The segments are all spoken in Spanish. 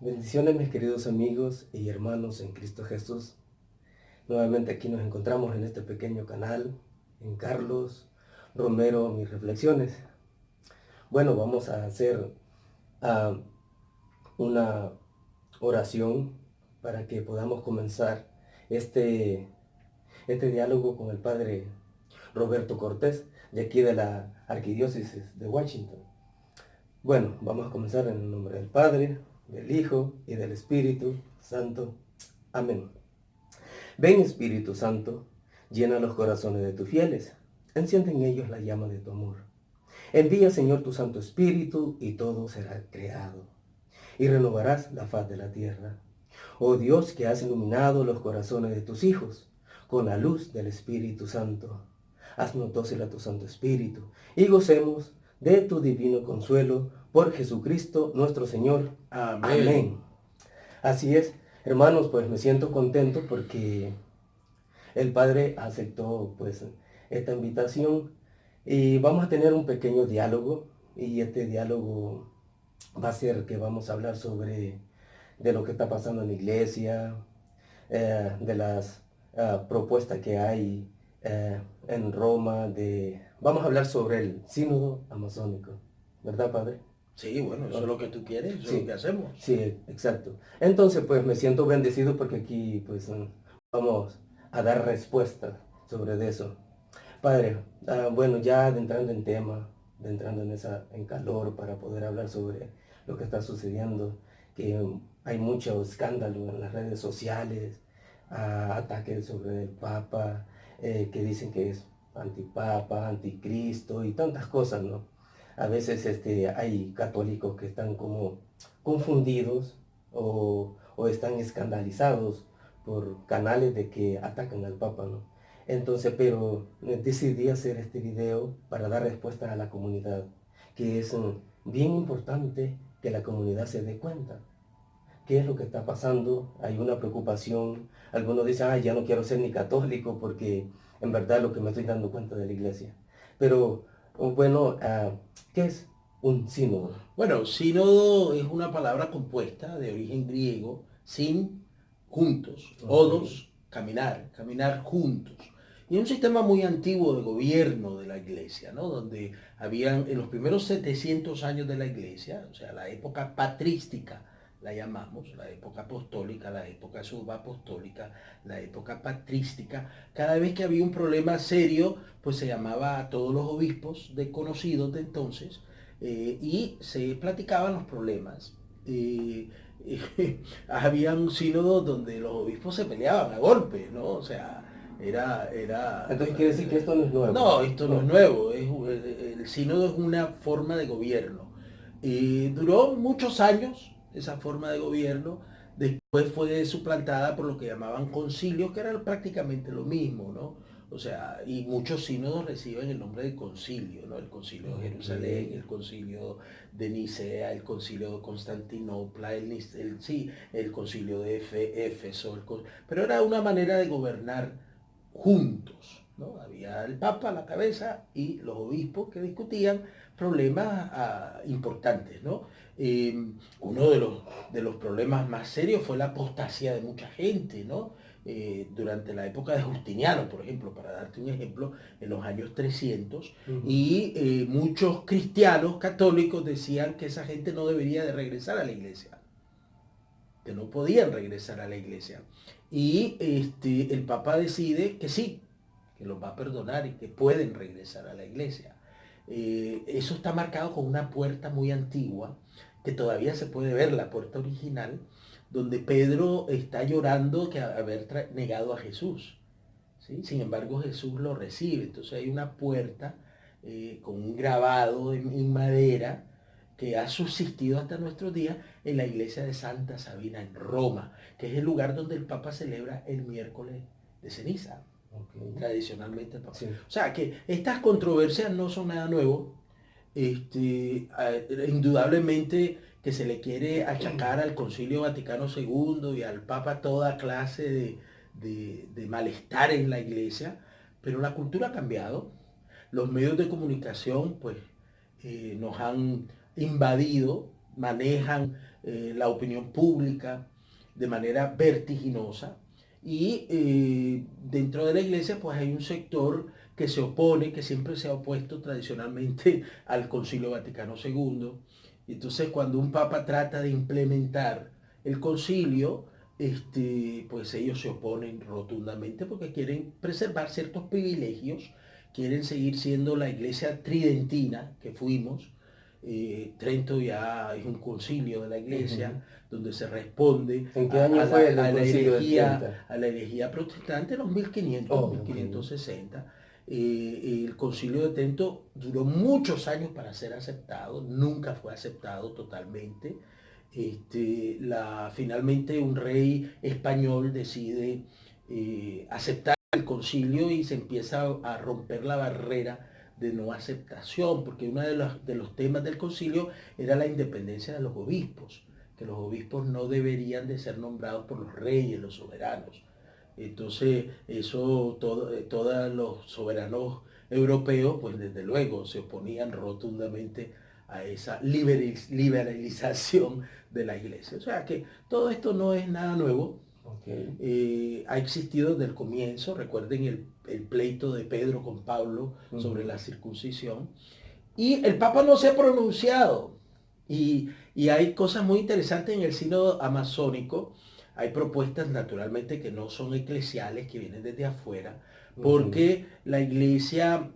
Bendiciones mis queridos amigos y hermanos en Cristo Jesús. Nuevamente aquí nos encontramos en este pequeño canal, en Carlos Romero, mis reflexiones. Bueno, vamos a hacer ah, una oración para que podamos comenzar este, este diálogo con el Padre Roberto Cortés, de aquí de la Arquidiócesis de Washington. Bueno, vamos a comenzar en el nombre del Padre, del Hijo y del Espíritu Santo. Amén. Ven Espíritu Santo, llena los corazones de tus fieles, enciende en ellos la llama de tu amor. Envía Señor tu Santo Espíritu y todo será creado, y renovarás la faz de la tierra. Oh Dios que has iluminado los corazones de tus hijos con la luz del Espíritu Santo, haznos dócil a tu Santo Espíritu y gocemos de tu divino consuelo por Jesucristo nuestro Señor. Amén. Amén. Así es, hermanos, pues me siento contento porque el Padre aceptó pues esta invitación y vamos a tener un pequeño diálogo y este diálogo va a ser que vamos a hablar sobre de lo que está pasando en la iglesia, de las propuestas que hay en Roma, vamos a hablar sobre el sínodo amazónico, ¿verdad, Padre? Sí, bueno, eso es lo que tú quieres, eso es lo que hacemos. Sí, exacto. Entonces, pues me siento bendecido porque aquí, pues, vamos a dar respuestas sobre eso. Padre, bueno, ya adentrando en tema, adentrando en calor para poder hablar sobre lo que está sucediendo, que hay mucho escándalo en las redes sociales, ataques sobre el Papa, que dicen que es antipapa, anticristo y tantas cosas, ¿no? A veces hay católicos que están como confundidos o están escandalizados por canales de que atacan al Papa, ¿no? Entonces, pero decidí hacer este video para dar respuesta a la comunidad, que es bien importante que la comunidad se dé cuenta. ¿Qué es lo que está pasando? Hay una preocupación. Algunos dicen, ya no quiero ser ni católico porque en verdad lo que me estoy dando cuenta de la iglesia. Pero, bueno, ¿qué es un sínodo? Bueno, sínodo es una palabra compuesta de origen griego, sin, juntos, Ok. odos, caminar, caminar juntos. Y un sistema muy antiguo de gobierno de la iglesia, ¿no? Donde habían, en los primeros 700 años de la iglesia, o sea, la época patrística, la llamamos, la época apostólica, la época subapostólica, la época patrística, cada vez que había un problema serio, pues se llamaba a todos los obispos de conocidos de entonces, y se platicaban los problemas. Había un sínodo donde los obispos se peleaban a golpes, ¿no? O sea, Entonces quiere decir que esto no es nuevo. no, esto no es No. nuevo, el sínodo es una forma de gobierno. Y duró muchos años esa forma de gobierno, después fue suplantada por lo que llamaban concilios, que era prácticamente lo mismo, ¿no? O sea, y muchos sínodos reciben el nombre de concilio, ¿no? El concilio de Jerusalén, el concilio de Nicea, el concilio de Constantinopla, el concilio de Éfeso, pero era una manera de gobernar juntos, ¿no? Había el Papa a la cabeza y los obispos que discutían problemas importantes, ¿no? Uno de los problemas más serios fue la apostasía de mucha gente, ¿no? Durante la época de Justiniano, por ejemplo, para darte un ejemplo, en los años 300, y muchos cristianos católicos decían que esa gente no debería de regresar a la iglesia, que no podían regresar a la iglesia. Y el Papa decide que sí, que los va a perdonar y que pueden regresar a la iglesia. Eso está marcado con una puerta muy antigua, que todavía se puede ver, la puerta original, donde Pedro está llorando que haber negado a Jesús. ¿Sí? Sin embargo, Jesús lo recibe. Entonces hay una puerta con un grabado en madera que ha subsistido hasta nuestros días en la iglesia de Santa Sabina en Roma, que es el lugar donde el Papa celebra el miércoles de ceniza. Okay. Tradicionalmente el Papa. Sí. O sea que estas controversias no son nada nuevo. Indudablemente que se le quiere achacar al Concilio Vaticano II y al Papa toda clase de malestar en la iglesia, pero la cultura ha cambiado. Los medios de comunicación pues nos han invadido, manejan la opinión pública de manera vertiginosa. Y dentro de la iglesia pues hay un sector que se opone, que siempre se ha opuesto tradicionalmente al Concilio Vaticano II. Entonces cuando un papa trata de implementar el concilio, pues ellos se oponen rotundamente porque quieren preservar ciertos privilegios, quieren seguir siendo la iglesia tridentina que fuimos. Trento ya es un concilio de la iglesia, donde se responde ¿En qué año fue el concilio de Trento? a la herejía protestante en los 1500, Oh, 1560. El concilio de Trento duró muchos años para ser aceptado, nunca fue aceptado totalmente. Finalmente un rey español decide aceptar el concilio y se empieza a romper la barrera de no aceptación, porque uno de los temas del concilio era la independencia de los obispos, que los obispos no deberían de ser nombrados por los reyes, los soberanos. Entonces, todos los soberanos europeos, pues desde luego se oponían rotundamente a esa liberalización de la iglesia. O sea que todo esto no es nada nuevo. Okay. Ha existido desde el comienzo. Recuerden el pleito de Pedro con Pablo sobre la circuncisión. Y el Papa no se ha pronunciado. Y hay cosas muy interesantes en el sínodo amazónico. Hay propuestas naturalmente que no son eclesiales, que vienen desde afuera, porque la iglesia,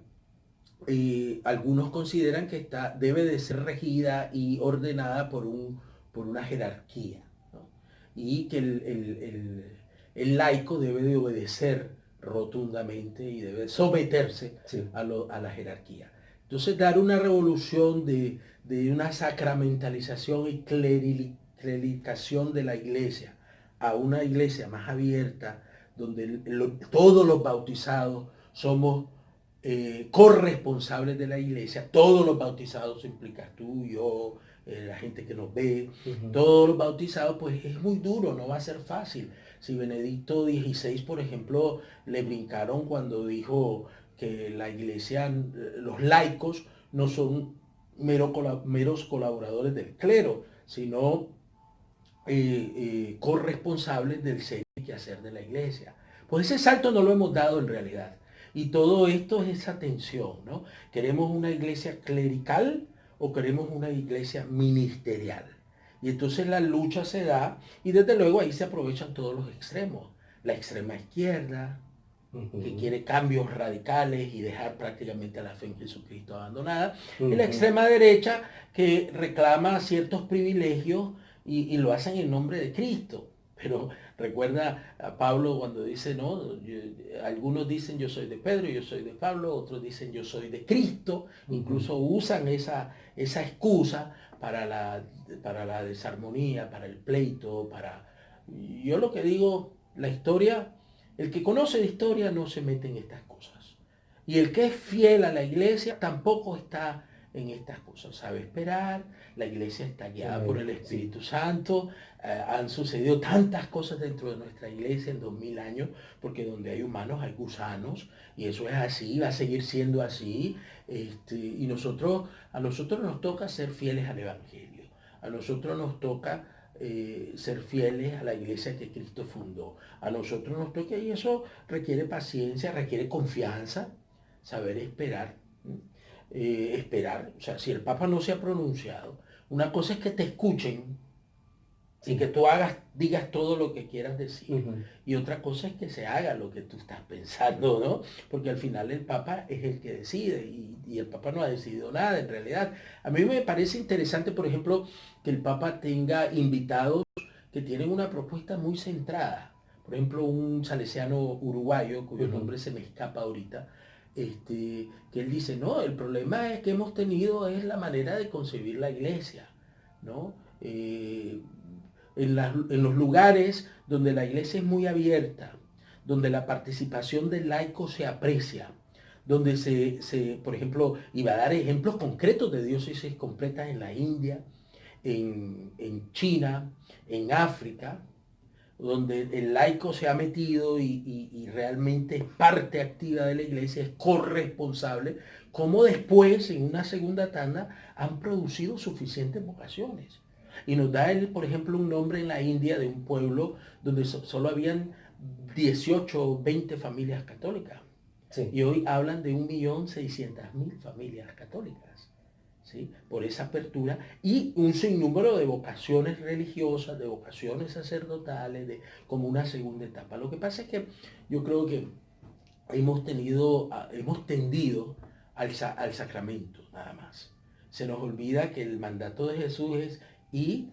algunos consideran que debe de ser regida y ordenada por una jerarquía, ¿no? Y que el laico debe de obedecer rotundamente y debe someterse a la jerarquía. Entonces dar una revolución de una sacramentalización y clericación de la iglesia a una iglesia más abierta, donde todos los bautizados somos corresponsables de la iglesia, todos los bautizados implica tú, yo, la gente que nos ve, todos los bautizados, pues es muy duro, no va a ser fácil. Si Benedicto XVI, por ejemplo, le brincaron cuando dijo que la iglesia, los laicos no son meros colaboradores del clero, sino corresponsables del ser y quehacer de la iglesia. Pues ese salto no lo hemos dado en realidad. Y todo esto es esa tensión, ¿no? ¿Queremos una iglesia clerical o queremos una iglesia ministerial? Y entonces la lucha se da y desde luego ahí se aprovechan todos los extremos. La extrema izquierda, que quiere cambios radicales y dejar prácticamente a la fe en Jesucristo abandonada, y la extrema derecha, que reclama ciertos privilegios y lo hacen en nombre de Cristo. Pero recuerda a Pablo cuando dice, no, algunos dicen yo soy de Pedro, yo soy de Pablo, otros dicen yo soy de Cristo, incluso usan esa excusa para la desarmonía, para el pleito, Yo lo que digo, la historia, el que conoce de historia no se mete en estas cosas. Y el que es fiel a la iglesia tampoco está en estas cosas. Sabe esperar, la iglesia está guiada por el Espíritu Santo. Han sucedido tantas cosas dentro de nuestra iglesia en 2000 años, porque donde hay humanos hay gusanos, y eso es así, va a seguir siendo así. Y a nosotros nos toca ser fieles al Evangelio. A nosotros nos toca ser fieles a la iglesia que Cristo fundó. A nosotros nos toca, y eso requiere paciencia, requiere confianza, saber esperar. Esperar, o sea, si el Papa no se ha pronunciado, una cosa es que te escuchen y que tú digas todo lo que quieras decir, y otra cosa es que se haga lo que tú estás pensando, ¿no? Porque al final el Papa es el que decide y el Papa no ha decidido nada en realidad. A mí me parece interesante, por ejemplo, que el Papa tenga invitados que tienen una propuesta muy centrada. Por ejemplo, un salesiano uruguayo, cuyo nombre se me escapa ahorita, que él dice, no, el problema es que hemos tenido es la manera de concebir la iglesia, ¿no? En los lugares donde la iglesia es muy abierta, donde la participación del laico se aprecia, donde por ejemplo, iba a dar ejemplos concretos de diócesis completas en la India, en China, en África, donde el laico se ha metido y realmente es parte activa de la iglesia, es corresponsable, como después, en una segunda tanda, han producido suficientes vocaciones. Y nos da él, por ejemplo, un nombre en la India de un pueblo donde solo habían 18 o 20 familias católicas. Sí. Y hoy hablan de 1.600.000 familias católicas, ¿sí? Por esa apertura y un sinnúmero de vocaciones religiosas, de vocaciones sacerdotales, como una segunda etapa. Lo que pasa es que yo creo que hemos tendido al sacramento, nada más. Se nos olvida que el mandato de Jesús es ir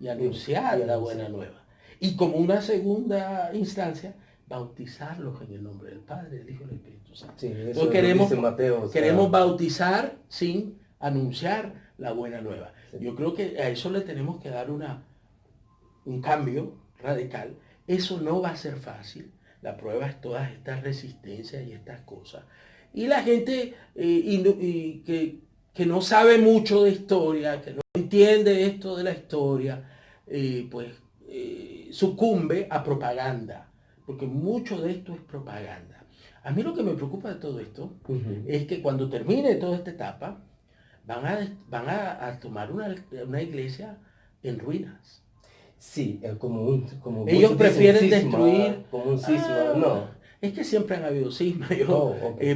y anunciar la buena nueva. Y como una segunda instancia, bautizarlos en el nombre del Padre, del Hijo y del Espíritu Santo. Sí, eso entonces queremos, dice Mateo, queremos bautizar sin anunciar la buena nueva. Sí. Yo creo que a eso le tenemos que dar un cambio radical. Eso no va a ser fácil. La prueba es todas estas resistencias y estas cosas. Y la gente que no sabe mucho de historia, que no entiende esto de la historia, sucumbe a propaganda, porque mucho de esto es propaganda. A mí lo que me preocupa de todo esto es que cuando termine toda esta etapa, van a tomar una iglesia en ruinas. Sí, como ellos prefieren cisma, destruir. Como un cisma, no. Es que siempre han habido cismas.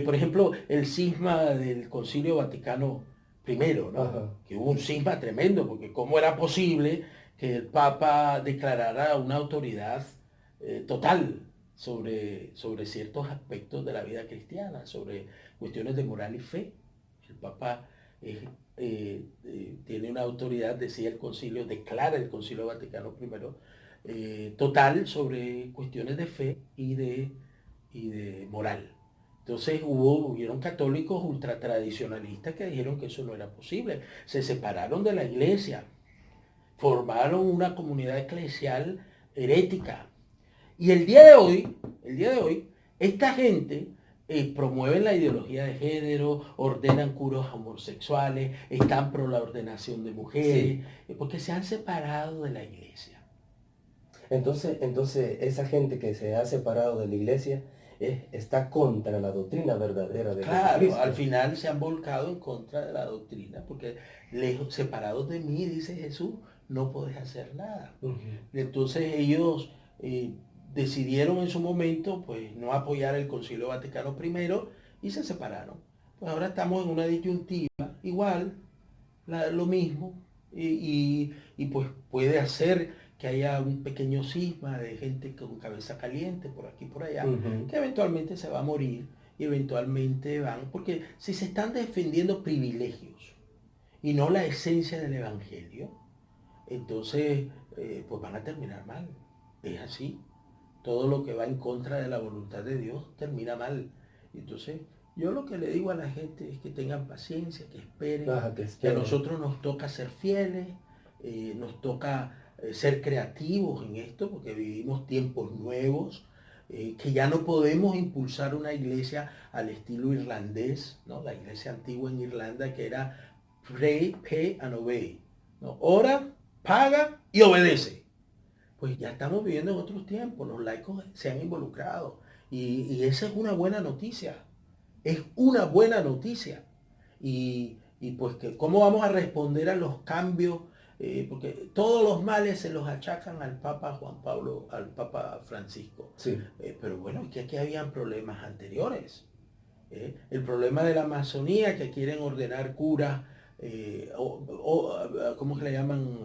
Por ejemplo, el cisma del Concilio Vaticano I, ¿no? Ajá. Que hubo un cisma tremendo, porque cómo era posible que el Papa declarara una autoridad total sobre ciertos aspectos de la vida cristiana, sobre cuestiones de moral y fe. El Papa tiene una autoridad, decía el concilio, declara el Concilio Vaticano I, total sobre cuestiones de fe y de moral. Entonces hubieron católicos ultratradicionalistas que dijeron que eso no era posible. Se separaron de la iglesia, formaron una comunidad eclesial herética. Y el día de hoy, esta gente promueven la ideología de género, ordenan curas homosexuales, están pro la ordenación de mujeres, porque se han separado de la iglesia. Entonces esa gente que se ha separado de la iglesia está contra la doctrina verdadera de Jesucristo. Claro, al final se han volcado en contra de la doctrina, porque separados de mí, dice Jesús, no podés hacer nada. Entonces ellos decidieron en su momento pues no apoyar el Concilio Vaticano I y se separaron. Pues ahora estamos en una disyuntiva igual, lo mismo, y pues puede hacer que haya un pequeño cisma de gente con cabeza caliente por aquí y por allá, que eventualmente se va a morir y eventualmente porque si se están defendiendo privilegios y no la esencia del Evangelio, entonces pues van a terminar mal. Es así. Todo lo que va en contra de la voluntad de Dios termina mal. Entonces, yo lo que le digo a la gente es que tengan paciencia, que esperen, que a nosotros nos toca ser fieles, nos toca ser creativos en esto, porque vivimos tiempos nuevos, que ya no podemos impulsar una iglesia al estilo irlandés, ¿no? La iglesia antigua en Irlanda que era pray, pay and obey, ¿no? Ora, paga y obedece. Pues ya estamos viviendo en otros tiempos, los laicos se han involucrado y esa es una buena noticia, es una buena noticia. Y pues que cómo vamos a responder a los cambios, porque todos los males se los achacan al Papa al Papa Francisco. Sí. Pero bueno, es que aquí habían problemas anteriores. El problema de la Amazonía, que quieren ordenar curas, ¿cómo se le llaman?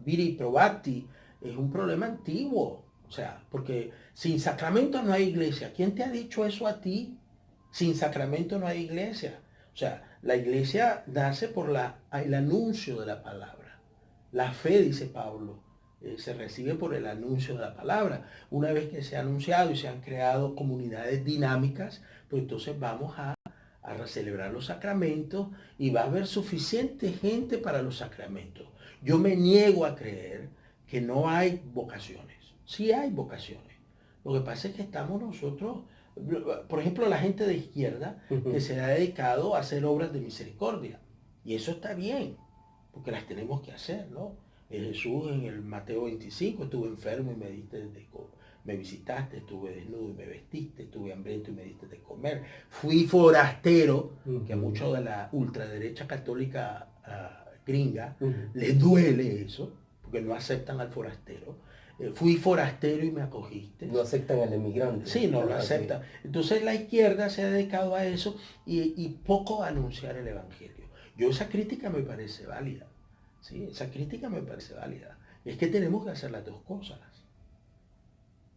Viri probati, es un problema antiguo. O sea, porque sin sacramento no hay iglesia. ¿Quién te ha dicho eso a ti? Sin sacramento no hay iglesia. O sea, la iglesia nace por el anuncio de la palabra. La fe, dice Pablo, se recibe por el anuncio de la palabra. Una vez que se ha anunciado y se han creado comunidades dinámicas, pues entonces vamos a celebrar los sacramentos y va a haber suficiente gente para los sacramentos. Yo me niego a creer que no hay vocaciones. Sí hay vocaciones. Lo que pasa es que estamos nosotros, por ejemplo, la gente de izquierda que se ha dedicado a hacer obras de misericordia. Y eso está bien, porque las tenemos que hacer, ¿no? Jesús en el Mateo 25, estuve enfermo y me visitaste, estuve desnudo y me vestiste, estuve hambriento y me diste de comer. Fui forastero, que mucho de la ultraderecha católica gringas, Ujú. les duele eso, porque no aceptan al forastero. Fui forastero y me acogiste. No aceptan al emigrante. Sí, no lo ¿Verdad? Sí. aceptan. Entonces la izquierda se ha dedicado a eso y poco a anunciar el Evangelio. Yo esa crítica me parece válida. Sí, esa crítica me parece válida. Es que tenemos que hacer las dos cosas.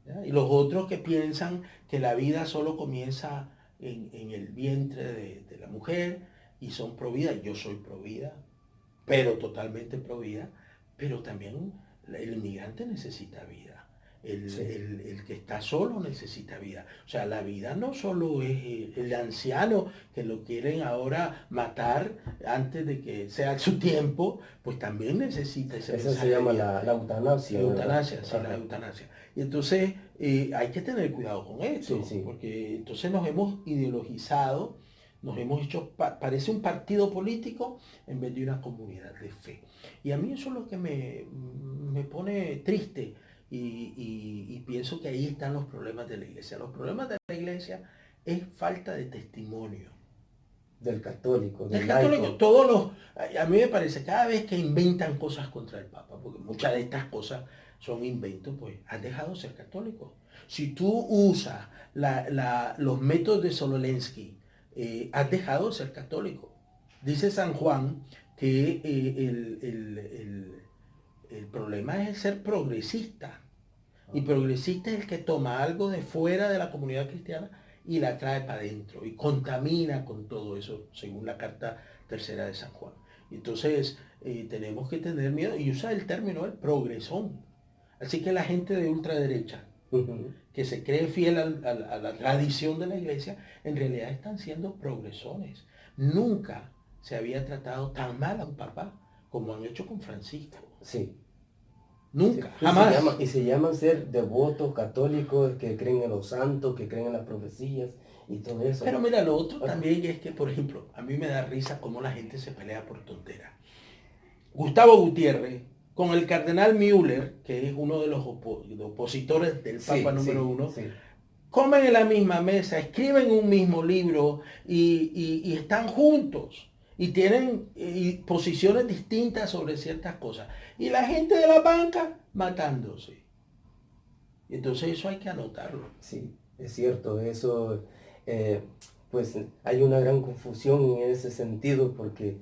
¿Ya? Y los otros que piensan que la vida solo comienza en el vientre de la mujer y son pro vida, yo soy pro vida, pero totalmente pro vida, pero también el inmigrante necesita vida. Sí. El que está solo necesita vida. O sea, la vida no solo es el anciano que lo quieren ahora matar antes de que sea su tiempo, pues también necesita ese Eso se mensaje de llama vida. la eutanasia, ¿verdad? Eutanasia, sí, la Ajá. eutanasia. Y entonces hay que tener cuidado con Sí, esto, sí. porque entonces nos hemos ideologizado, nos hemos hecho, parece un partido político en vez de una comunidad de fe. Y a mí eso es lo que me pone triste y pienso que ahí están los problemas de la iglesia. Los problemas de la iglesia es falta de testimonio. Del católico, El del católico, laico. a mí me parece, cada vez que inventan cosas contra el Papa, porque muchas de estas cosas son inventos, pues has dejado de ser católico. Si tú usas los métodos de Sololensky, has dejado de ser católico. Dice San Juan que el problema es el ser progresista. Y progresista es el que toma algo de fuera de la comunidad cristiana y la trae para adentro y contamina con todo eso, según la carta tercera de San Juan. Entonces, tenemos que tener miedo y usar el término el progresón. Así que la gente de ultraderecha, Ujú. que se cree fiel a la tradición de la iglesia, en realidad están siendo progresones. Nunca se había tratado tan mal a un papá como han hecho con Francisco. Sí. Sí. Nunca, jamás. Y se llaman ser devotos católicos que creen en los santos, que creen en las profecías y todo eso. Pero mira, lo otro Ajá. también es que, por ejemplo, a mí me da risa cómo la gente se pelea por tonteras. Gustavo Gutiérrez, con el cardenal Müller, que es uno de los opositores del Papa Sí, número sí, uno, sí. comen en la misma mesa, escriben un mismo libro y están juntos y tienen posiciones distintas sobre ciertas cosas. Y la gente de la banca matándose. Entonces eso hay que anotarlo. Sí, es cierto, eso, eh, pues hay una gran confusión en ese sentido porque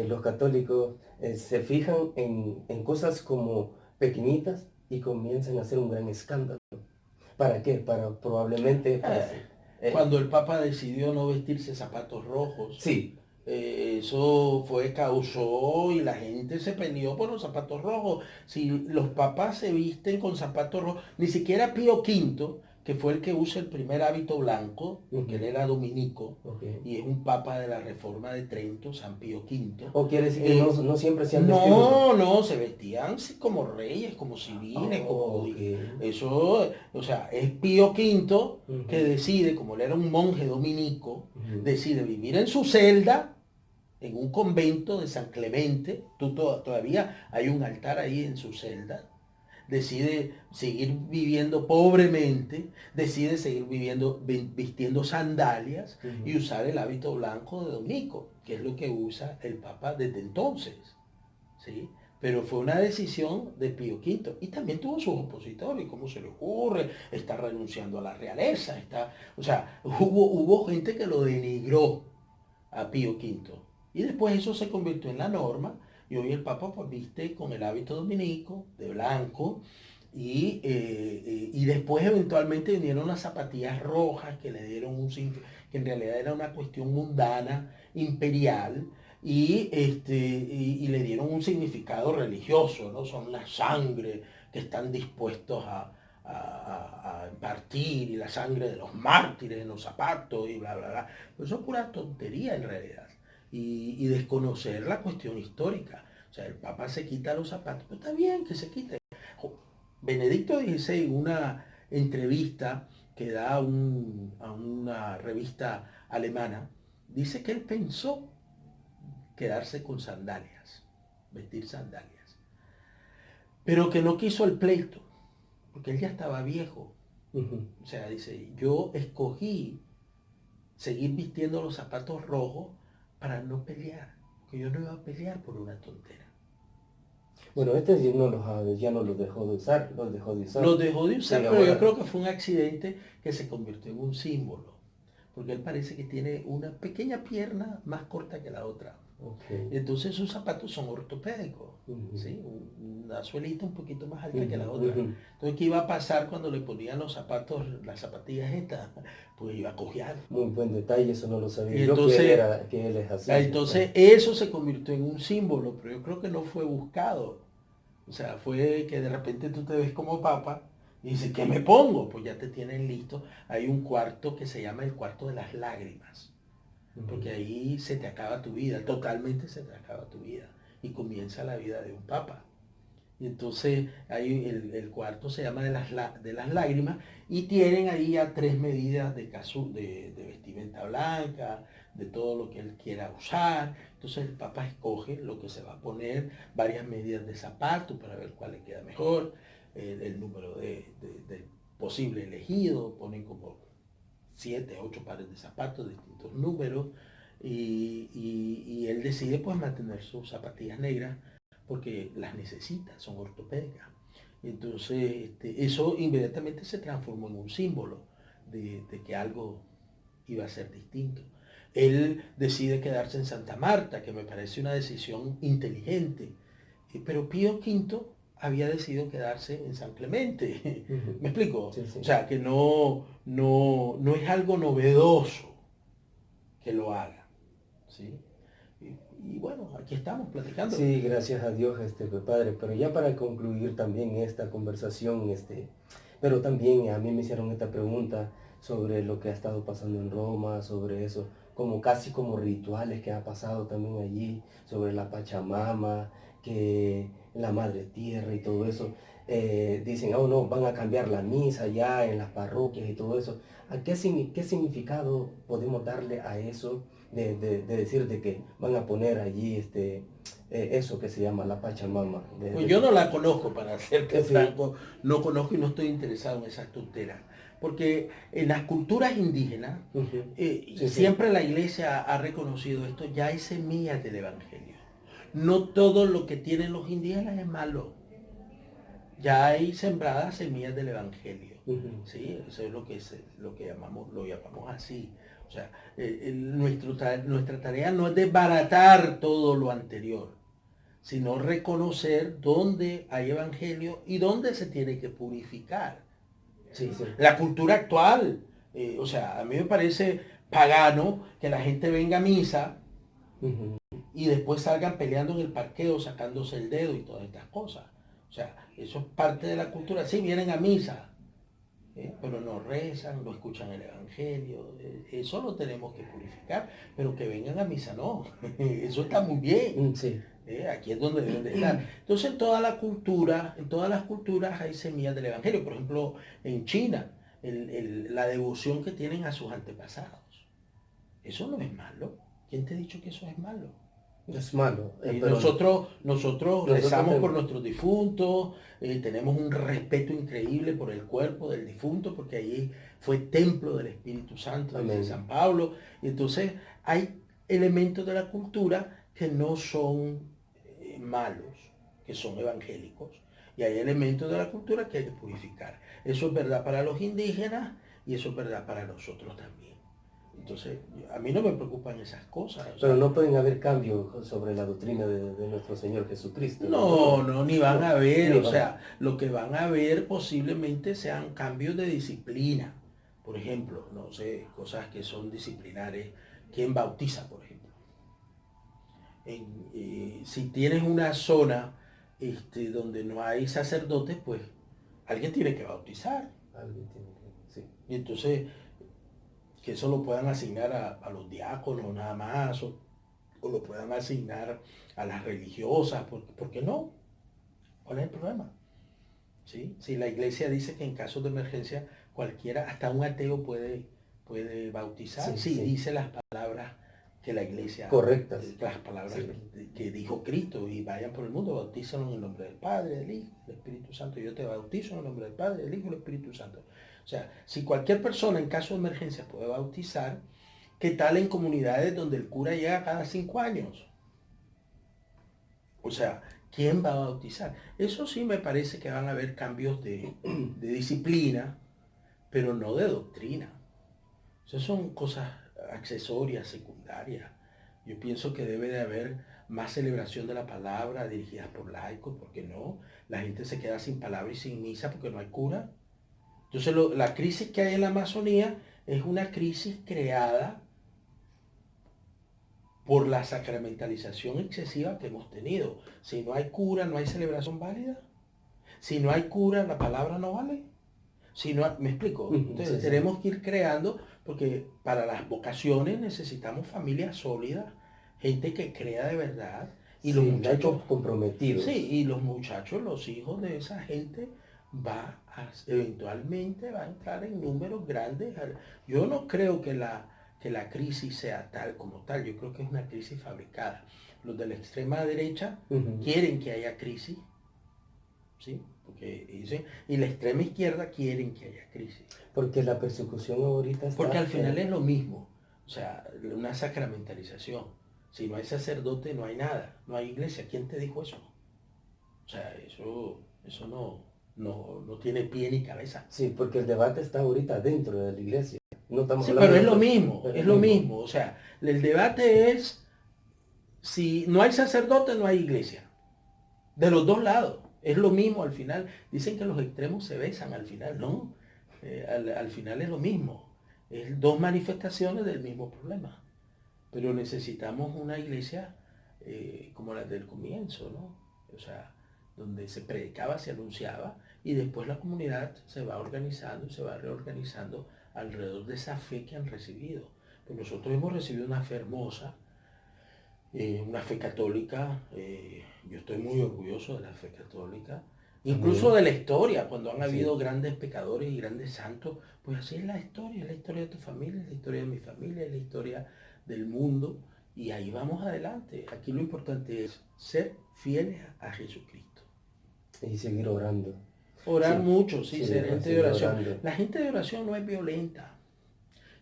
los católicos se fijan en cosas como pequeñitas y comienzan a hacer un gran escándalo. ¿Para qué? Para probablemente, Eh, pues, Cuando el Papa decidió no vestirse zapatos rojos, sí, eso causó y la gente se peleó por los zapatos rojos. Si los papas se visten con zapatos rojos, ni siquiera Pío V, que fue el que usa el primer hábito blanco, porque él ujú, era dominico ok. y es un papa de la Reforma de Trento, San Pío V. O quiere decir que no, no siempre se han vestido rojo. No, se vestían como reyes, como civiles, Oh, ok. eso, o sea, es Pío V que Ujú, decide, como él era un monje dominico, ujú. decide vivir en su celda, en un convento de San Clemente, todavía hay un altar ahí en su celda, decide seguir viviendo pobremente, decide seguir vistiendo sandalias y Ujú. usar el hábito blanco de dominico, que es lo que usa el Papa desde entonces. ¿Sí? Pero fue una decisión de Pío V y también tuvo sus opositores, ¿cómo se le ocurre? Está renunciando a la realeza, o sea, hubo gente que lo denigró a Pío V. Y después eso se convirtió en la norma y hoy el Papa pues, viste con el hábito dominico, de blanco, y después eventualmente vinieron las zapatillas rojas que le dieron que en realidad era una cuestión mundana, imperial, y le dieron un significado religioso, ¿no? Son la sangre que están dispuestos a impartir y la sangre de los mártires en los zapatos y bla, bla, bla. Pues eso es pura tontería en realidad. Y desconocer la cuestión histórica. O sea, el Papa se quita los zapatos, pues está bien que se quite. Benedicto XVI, en una entrevista que da a una revista alemana, dice que él pensó quedarse con sandalias, vestir sandalias, pero que no quiso el pleito, porque él ya estaba viejo. Ujú. O sea, dice, yo escogí seguir vistiendo los zapatos rojos para no pelear. porque yo no iba a pelear por una tontera. Bueno, este ya no los dejó de usar, los dejó de usar. Los dejó de usar, Sí, pero yo ahora. creo que fue un accidente que se convirtió en un símbolo, porque él parece que tiene una pequeña pierna más corta que la otra. Okay. Entonces sus zapatos son ortopédicos, ¿sí? Una suelita un poquito más alta que la otra. Entonces, ¿qué iba a pasar cuando le ponían los zapatos, las zapatillas estas? Pues iba a cojear. Muy buen detalle, eso no lo sabía Y yo, entonces, que él es así. entonces eso se convirtió en un símbolo, pero yo creo que no fue buscado. O sea, fue que de repente tú te ves como papa y dices, ¿qué me pongo? Pues ya te tienen listo. Hay un cuarto que se llama el cuarto de las lágrimas. Porque ahí se te acaba tu vida, totalmente se te acaba tu vida. Y comienza la vida de un papa. Y entonces ahí el cuarto se llama de las lágrimas y tienen ahí ya 3 medidas de vestimenta blanca, de todo lo que él quiera usar. Entonces el papa escoge lo que se va a poner, varias medidas de zapato para ver cuál le queda mejor, el número del posible elegido, ponen como 7, 8 pares de zapatos, distintos números, y él decide pues mantener sus zapatillas negras porque las necesita, son ortopédicas. Entonces, eso inmediatamente se transformó en un símbolo de que algo iba a ser distinto. Él decide quedarse en Santa Marta, que me parece una decisión inteligente, pero Pío V había decidido quedarse en San Clemente. ¿Me explico? Sí, sí. O sea, que no es algo novedoso que lo haga. ¿Sí? Y bueno, aquí estamos platicando. Sí, gracias a Dios, padre. Pero ya para concluir también esta conversación, pero también a mí me hicieron esta pregunta sobre lo que ha estado pasando en Roma, sobre eso, como casi como rituales que ha pasado también allí, sobre la Pachamama, que la Madre Tierra y todo eso. Dicen, oh no, van a cambiar la misa ya en las parroquias y todo eso. ¿Qué significado podemos darle a eso de decir de que van a poner allí eso que se llama la Pachamama? Pues yo no la conozco, para serte Sí. franco, no conozco y no estoy interesado en esas tonteras. Porque en las culturas indígenas, Sí, siempre la iglesia ha reconocido esto, ya hay semillas del Evangelio. No todo lo que tienen los indígenas es malo. Ya hay sembradas semillas del Evangelio. ¿Sí? Eso es lo que lo llamamos así. O sea, nuestra tarea no es desbaratar todo lo anterior, sino reconocer dónde hay evangelio y dónde se tiene que purificar. Sí, sí. La cultura actual, o sea, a mí me parece pagano que la gente venga a misa y después salgan peleando en el parqueo, sacándose el dedo y todas estas cosas. O sea, eso es parte de la cultura. Sí, vienen a misa, pero no rezan, no escuchan el evangelio. Eso lo tenemos que purificar, pero que vengan a misa no. Eso está muy bien. Sí. Aquí es donde deben de estar. Entonces en toda la cultura, en todas las culturas hay semillas del Evangelio. Por ejemplo, en China, la devoción que tienen a sus antepasados. Eso no es malo. ¿Quién te ha dicho que eso es malo? Es malo. Pero Nosotros rezamos por tenemos. nuestros difuntos, tenemos un respeto increíble por el cuerpo del difunto, porque allí fue templo del Espíritu Santo, de San Pablo. Y entonces hay elementos de la cultura que no son malos, que son evangélicos. Y hay elementos de la cultura que hay que purificar. Eso es verdad para los indígenas y eso es verdad para nosotros también. Entonces, a mí no me preocupan esas cosas. Pero no pueden haber cambios sobre la doctrina de nuestro Señor Jesucristo. No, ni van a haber. No, O sea, lo que van a ver posiblemente sean cambios de disciplina. Por ejemplo, no sé, cosas que son disciplinares. ¿Quién bautiza, por ejemplo? Si tienes una zona donde no hay sacerdotes, pues alguien tiene que bautizar. Alguien tiene que, sí. Y entonces, que eso lo puedan asignar a los diáconos nada más, o lo puedan asignar a las religiosas, ¿por qué no? ¿Cuál es el problema? ¿Sí? Si la iglesia dice que en casos de emergencia cualquiera, hasta un ateo puede bautizar, Sí, sí. dice las palabras que la iglesia, correctas, las palabras que dijo Cristo, y vayan por el mundo, bautízalo en el nombre del Padre, del Hijo, del Espíritu Santo. Yo te bautizo en el nombre del Padre, del Hijo y del Espíritu Santo. O sea, si cualquier persona en caso de emergencia puede bautizar, ¿qué tal en comunidades donde el cura llega cada 5 años? O sea, ¿quién va a bautizar? Eso sí me parece que van a haber cambios de disciplina, pero no de doctrina. Esas son cosas accesorias, secundarias. Yo pienso que debe de haber más celebración de la palabra dirigidas por laicos, porque no, la gente se queda sin palabra y sin misa porque no hay cura. Entonces la crisis que hay en la Amazonía es una crisis creada por la sacramentalización excesiva que hemos tenido. Si no hay cura, no hay celebración válida. Si no hay cura, la palabra no vale. Si no, ¿me explico? Entonces Sí, sí. tenemos que ir creando, porque para las vocaciones necesitamos familias sólidas, gente que crea de verdad, y los Sí, muchachos, laicos comprometidos. sí, y los muchachos, los hijos de esa gente, eventualmente va a entrar en números grandes. Yo no creo que la crisis sea tal como tal, yo creo que es una crisis fabricada. Los de la extrema derecha Ujú. quieren que haya crisis, ¿sí? Y la extrema izquierda quieren que haya crisis. Porque la persecución ahorita Porque está al final es lo mismo. O sea, una sacramentalización. Si no hay sacerdote, no hay nada. No hay iglesia. ¿Quién te dijo eso? O sea, eso no tiene pie ni cabeza. Sí, porque el debate está ahorita dentro de la iglesia. No estamos Sí, hablando pero de es lo otro, mismo, pero es es lo mismo. mismo. O sea, el debate es si no hay sacerdote, no hay iglesia. De los dos lados. Es lo mismo al final. Dicen que los extremos se besan al final, ¿no? Al final es lo mismo. Es dos manifestaciones del mismo problema. Pero necesitamos una iglesia como la del comienzo, ¿no? O sea, donde se predicaba, se anunciaba y después la comunidad se va organizando, se va reorganizando alrededor de esa fe que han recibido. Pues nosotros hemos recibido una fe hermosa, una fe católica. Yo estoy muy orgulloso de la fe católica, incluso Amén. de la historia, cuando han habido Sí, grandes pecadores y grandes santos, pues así es la historia de tu familia, es la historia de mi familia, es la historia del mundo, y ahí vamos adelante. Aquí lo importante es ser fieles a Jesucristo. y seguir orando. Orar Sí, mucho, sí, sí, ser gente de seguir oración. orando. La gente de oración no es violenta.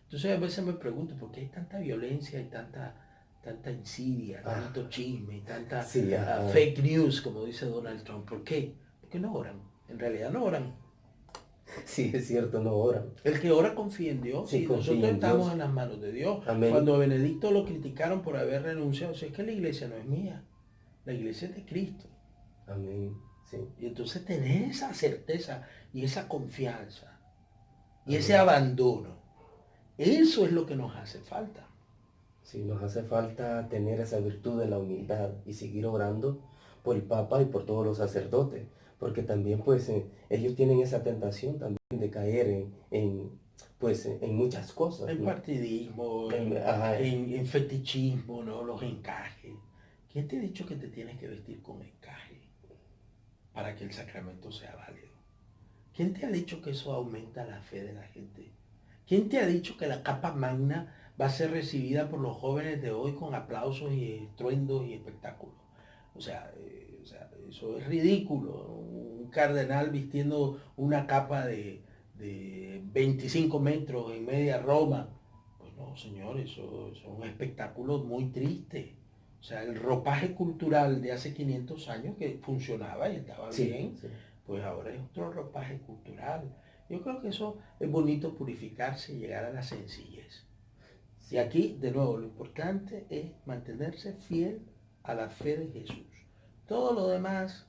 Entonces a veces me pregunto, ¿por qué hay tanta violencia y tanta insidia, Ah, tanto chisme, tanta sí, ajá. fake news, como dice Donald Trump? ¿Por qué? Porque no oran. En realidad no oran. Sí, es cierto, no oran. El que ora confía en Dios Sí, y confía nosotros en estamos Dios. en las manos de Dios. Amén. Cuando a Benedicto lo criticaron por haber renunciado, o sea, es que la iglesia no es mía, la iglesia es de Cristo. Amén. Sí, Y entonces tener esa certeza y esa confianza y ese amén. abandono, eso es lo que nos hace falta. Sí, nos hace falta tener esa virtud de la humildad y seguir orando por el Papa y por todos los sacerdotes, porque también pues ellos tienen esa tentación también de caer pues en muchas cosas, En ¿no? partidismo, Ajá, en fetichismo, ¿no? Los encajes. ¿Quién te ha dicho que te tienes que vestir con encaje para que el sacramento sea válido? ¿Quién te ha dicho que eso aumenta la fe de la gente? ¿Quién te ha dicho que la capa magna va a ser recibida por los jóvenes de hoy con aplausos y estruendos y espectáculos? O sea, eso es ridículo. Un cardenal vistiendo una capa de 25 metros en media Roma. Pues no, señor, eso es un espectáculo muy triste. O sea, el ropaje cultural de hace 500 años que funcionaba y estaba sí, bien, sí, pues ahora es otro ropaje cultural. Yo creo que eso es bonito, purificarse y llegar a la sencillez. Y sí. aquí, de nuevo, lo importante es mantenerse fiel a la fe de Jesús. Todo lo demás,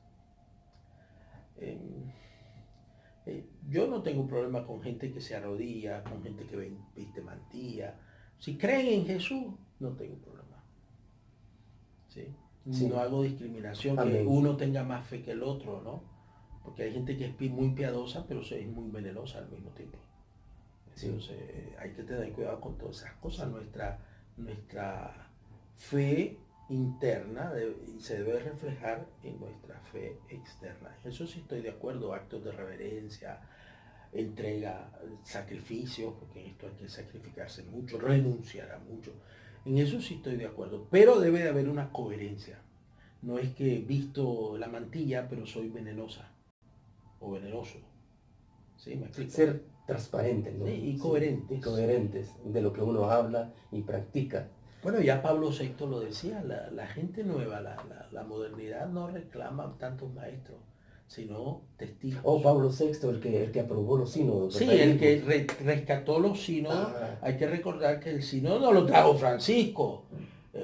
eh, yo no tengo problema con gente que se arrodilla, con gente que viste mantilla. Si creen en Jesús, no tengo problema. ¿Sí? No Sí, hago discriminación, que amén. uno tenga más fe que el otro, ¿no? Porque hay gente que es muy piadosa, pero es muy venenosa al mismo tiempo. Sí, Entonces hay que tener cuidado con todas esas cosas. sí, Nuestra fe interna se debe reflejar en nuestra fe externa. Eso sí estoy de acuerdo, actos de reverencia, entrega, sacrificios, porque en esto hay que sacrificarse mucho, renunciar a mucho. En eso sí estoy de acuerdo, pero debe de haber una coherencia. No es que visto la mantilla, pero soy venenosa o venenoso. ¿Sí? ¿Me explico? ser transparentes, Sí, ¿no? y Sí, y coherentes. coherentes de lo que uno habla y practica. Bueno, ya Pablo VI lo decía, la gente nueva, la modernidad no reclama tantos maestros, sino Oh, testigos. Pablo VI, el que aprobó los sínodos, Sí, ¿verdad? el que Mismos. rescató los sínodos, Ah, hay que recordar que el sínodo no lo trajo Francisco.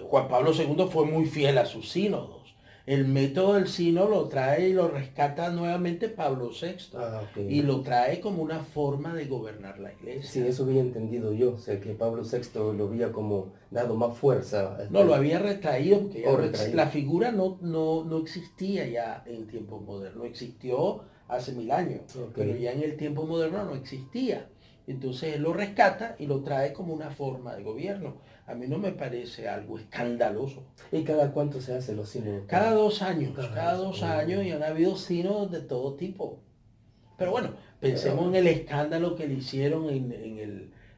Juan Pablo II fue muy fiel a sus sínodos. El método del sínodo lo trae y lo rescata nuevamente Pablo VI ok. y lo trae como una forma de gobernar la Sí, iglesia. eso había entendido yo, o sea, que Pablo VI lo había como dado más fuerza, No, lo había retraído porque ya o no retraído. la figura no existía ya en tiempos modernos, existió hace 1000 años, Ok. pero ya en el tiempo moderno no existía. Entonces él lo rescata y lo trae como una forma de gobierno. A mí no me parece algo escandaloso. ¿Y cada cuánto se hace los sínodos, Cada padre? 2 años, Cada cada dos. 2 años y han habido sínodos de todo tipo. Pero bueno, Pero, pensemos en el escándalo que le hicieron en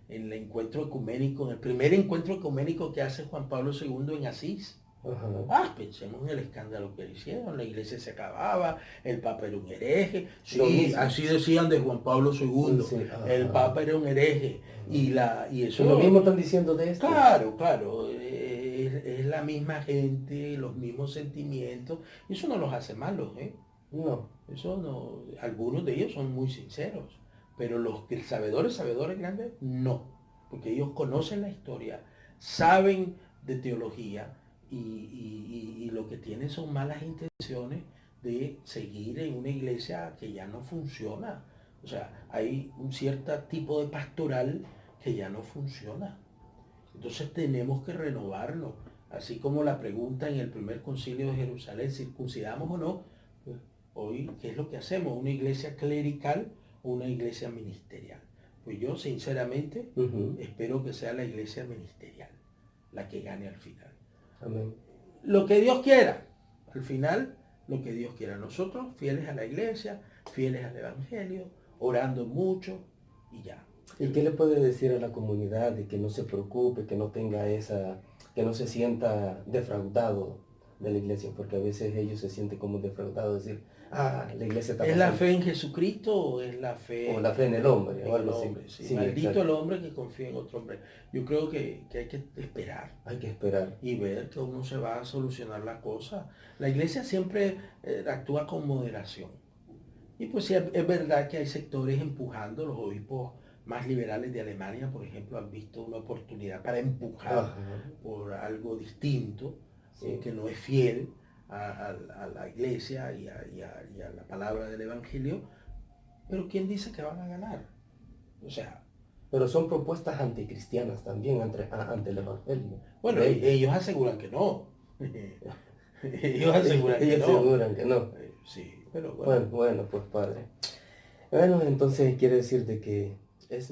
el encuentro ecuménico, en el primer encuentro ecuménico que hace Juan Pablo II en Asís. ajá. Pensemos en el escándalo que le hicieron, la iglesia se acababa, el papa era un hereje, Lo sí, mismo. así decían de Juan Pablo II, Sí, el ajá. papa era un hereje, Ajá. y Y lo eso, mismo están diciendo de este. claro, claro, es la misma gente, los mismos sentimientos, y eso no los hace malos, ¿eh? No. Eso no, algunos de ellos son muy sinceros, pero los que sabedores grandes, no, porque ellos conocen la historia, saben de teología y lo que tienen son malas intenciones de seguir en una iglesia que ya no funciona. O sea, hay un cierto tipo de pastoral que ya no funciona. Entonces tenemos que renovarnos, así como la pregunta en el primer concilio de Jerusalén, ¿circuncidamos o no? Hoy, ¿qué es lo que hacemos? ¿Una iglesia clerical o una iglesia ministerial? Pues yo, sinceramente, Ujú. espero que sea la iglesia ministerial la que gane al final. Amén. Lo que Dios quiera, al final, lo que Dios quiera. Nosotros, fieles a la iglesia, fieles al Evangelio, orando mucho y ya. ¿Y qué le puede decir a la comunidad de que no se preocupe, que no tenga esa, que no se sienta defraudado de la iglesia? Porque a veces ellos se sienten como defraudados, decir, la iglesia está ¿Es la pasando. fe en Jesucristo o es la O fe la fe en el hombre, o en el algo así. hombre? Sí, Sí, maldito exacto. el hombre que confía en otro hombre. Yo creo que hay que esperar Hay que esperar. y ver cómo se va a solucionar la cosa. La iglesia siempre actúa con moderación. Y pues sí, es verdad que hay sectores empujando, los obispos más liberales de Alemania, por ejemplo, han visto una oportunidad para empujar Ajá, por algo distinto, sí. que no es fiel a la iglesia y a la palabra del Evangelio, pero ¿quién dice que van a ganar? O sea, Pero son propuestas anticristianas también ante el evangelio bueno, de ellos. ellos aseguran que no. Ellos aseguran que Ellos no. aseguran que no. Sí, pero bueno. Bueno, bueno, pues padre. Bueno, entonces quiere decir de que es